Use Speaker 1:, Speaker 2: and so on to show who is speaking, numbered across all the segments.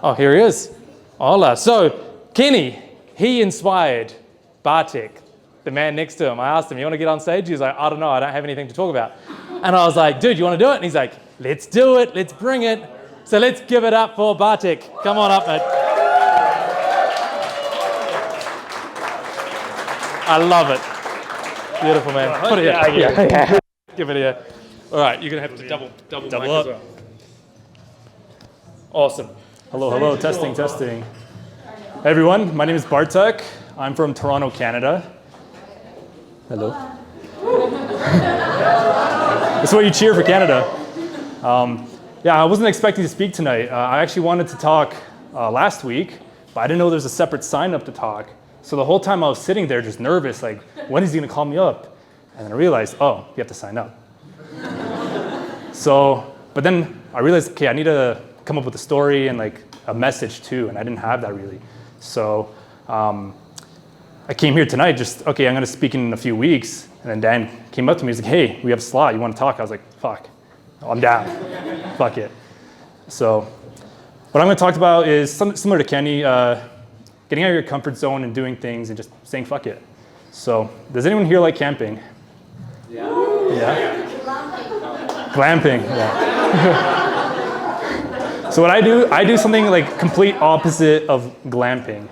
Speaker 1: Oh, here he is. Hola. So, Kenny, he inspired Bartek, the man next to him. I asked him, you want to get on stage? He was like, I don't know, I don't have anything to talk about. And I was like, dude, you want to do it? And he's like, let's do it, let's bring it. So let's give it up for Bartek. Come on up, mate. I love it. Beautiful, man. Put it here. Yeah. Give it here. All right, you're going to have to double mic
Speaker 2: up.
Speaker 1: as well. Awesome.
Speaker 2: Hello, testing. Hey everyone, my name is Bartek. I'm from Toronto, Canada. Hello. That's what you cheer for Canada. Yeah, I wasn't expecting to speak tonight. I actually wanted to talk last week, but I didn't know there's a separate sign up to talk. So the whole time I was sitting there just nervous, like, when is he gonna call me up? And then I realized, oh, you have to sign up. But then I realized, okay, I need to come up with a story and like a message too, and I didn't have that really. So I came here tonight just, okay, I'm gonna speak in a few weeks. And then Dan came up to me, he's like, hey, we have a slot, you wanna talk? I was like, fuck, I'm down, fuck it. So what I'm gonna talk about is similar to Kenny, getting out of your comfort zone and doing things and just saying fuck it. So does anyone here like camping? Yeah? Glamping, yeah. So what I do something like complete opposite of glamping.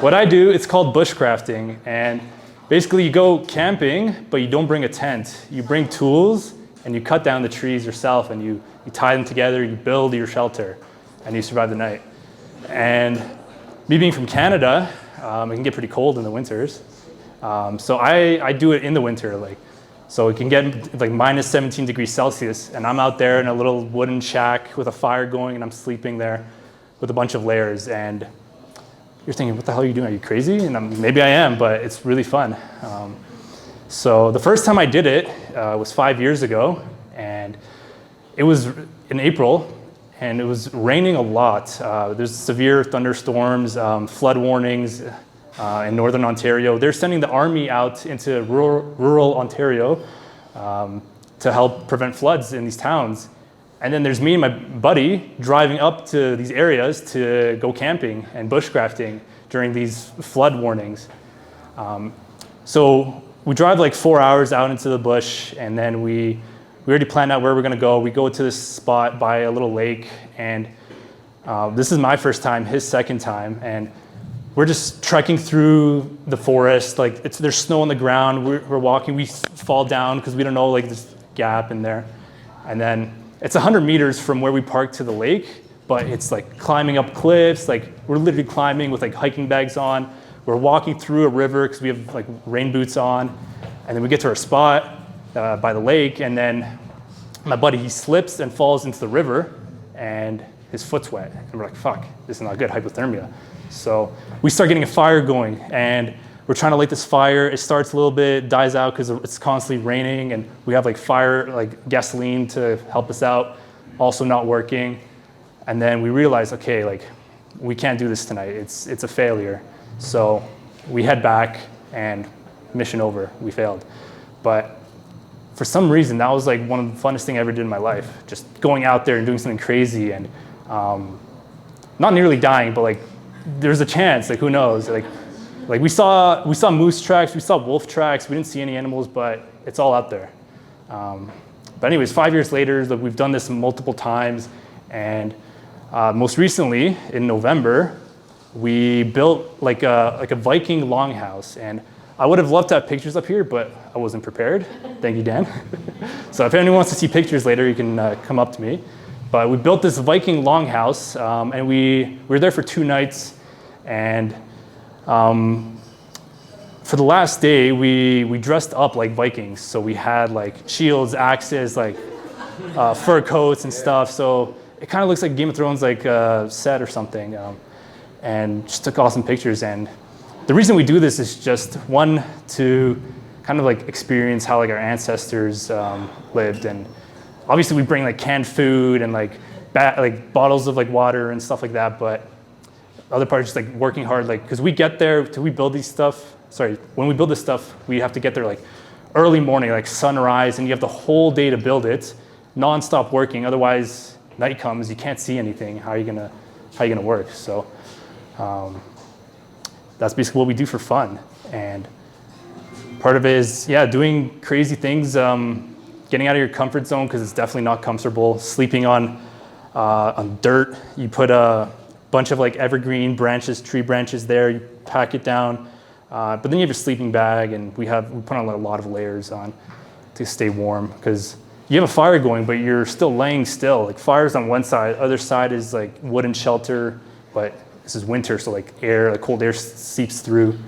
Speaker 2: What I do, it's called bushcrafting, and basically you go camping, but you don't bring a tent. You bring tools, and you cut down the trees yourself, and you tie them together, you build your shelter, and you survive the night. And me being from Canada, it can get pretty cold in the winters. So I do it in the winter, so it can get like minus 17 degrees Celsius, and I'm out there in a little wooden shack with a fire going, and I'm sleeping there with a bunch of layers. And you're thinking, what the hell are you doing? Are you crazy? And maybe I am, but it's really fun. So the first time I did it was 5 years ago, and it was in April, and it was raining a lot. There's severe thunderstorms, flood warnings, in Northern Ontario. They're sending the army out into rural Ontario to help prevent floods in these towns. And then there's me and my buddy driving up to these areas to go camping and bushcrafting during these flood warnings. So we drive like 4 hours out into the bush, and then we already planned out where we're gonna go. We go to this spot by a little lake, and this is my first time, his second time, and we're just trekking through the forest. Like there's snow on the ground. We're walking. We fall down because we don't know like this gap in there. And then it's 100 meters from where we parked to the lake, but it's like climbing up cliffs. Like we're literally climbing with like hiking bags on. We're walking through a river because we have like rain boots on. And then we get to our spot by the lake, and then my buddy, he slips and falls into the river, and his foot's wet. And we're like, fuck, this is not good, hypothermia. So we start getting a fire going, and we're trying to light this fire. It starts a little bit, dies out because it's constantly raining, and we have like fire, like gasoline to help us out, also not working. And then we realize, okay, like we can't do this tonight. It's a failure. So we head back, and mission over, we failed. But for some reason, that was like one of the funnest things I ever did in my life. Just going out there and doing something crazy, and not nearly dying, but like there's a chance, like who knows? Like we saw moose tracks, we saw wolf tracks, we didn't see any animals, but it's all out there. But anyways, 5 years later, like, we've done this multiple times, and most recently in November, we built like a Viking longhouse, and I would have loved to have pictures up here, but I wasn't prepared. Thank you, Dan. So if anyone wants to see pictures later, you can come up to me. But we built this Viking longhouse, and we were there for 2 nights. And for the last day, we dressed up like Vikings. So we had like shields, axes, like fur coats and stuff. So it kind of looks like Game of Thrones, like set or something. And just took awesome pictures. And the reason we do this is just one, to kind of like experience how like our ancestors lived. And obviously we bring like canned food and like bottles of like water and stuff like that. But the other part is just like working hard, like, because we get there, we build these stuff. When we build this stuff, we have to get there like early morning, like sunrise, and you have the whole day to build it, non-stop working. Otherwise, night comes, you can't see anything. How are you gonna work? So that's basically what we do for fun. And part of it is, yeah, doing crazy things, getting out of your comfort zone, because it's definitely not comfortable. Sleeping on dirt. You put a bunch of like evergreen branches, tree branches there, you pack it down. But then you have your sleeping bag, and we put on a lot of layers on to stay warm, because you have a fire going, but you're still laying still. Like fire's on one side, other side is like wooden shelter, but this is winter, so like cold air seeps through.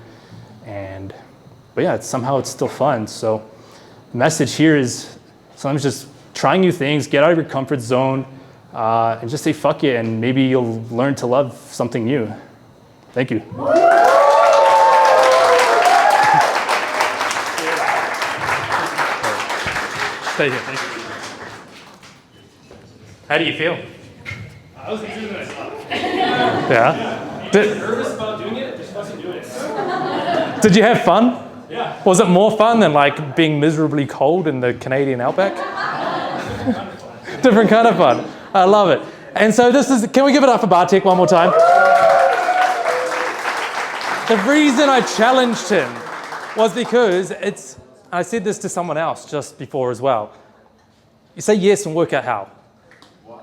Speaker 2: But yeah, somehow it's still fun. So the message here is sometimes just trying new things, get out of your comfort zone, and just say fuck it, and maybe you'll learn to love something new. Thank you.
Speaker 1: Stay here, thank you. How do you feel?
Speaker 2: I was doing it myself.
Speaker 1: Yeah.
Speaker 2: Nervous about doing it, just fucking do it.
Speaker 1: Did you have fun?
Speaker 2: Yeah.
Speaker 1: Was it more fun than like being miserably cold in the Canadian outback? Different kind of fun. I love it. And so can we give it up for Bartek one more time? The reason I challenged him was because I said this to someone else just before as well. You say yes and work out how.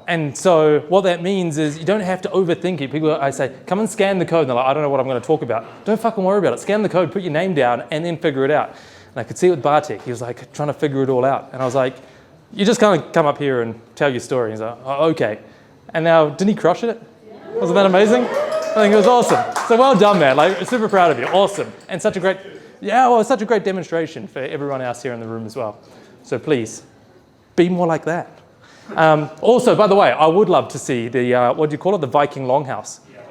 Speaker 1: And so what that means is you don't have to overthink it. I say, come and scan the code. And they're like, I don't know what I'm going to talk about. Don't fucking worry about it. Scan the code, put your name down, and then figure it out. And I could see it with Bartek. He was like trying to figure it all out. And I was like, you just kind of come up here and tell your story. He's like, oh, okay. And now, didn't he crush it? Wasn't that amazing? I think it was awesome. So well done, man. Like, super proud of you. Awesome. And such a great demonstration for everyone else here in the room as well. So please, be more like that. Also, by the way, I would love to see the, what do you call it? The Viking Longhouse.
Speaker 2: Yeah.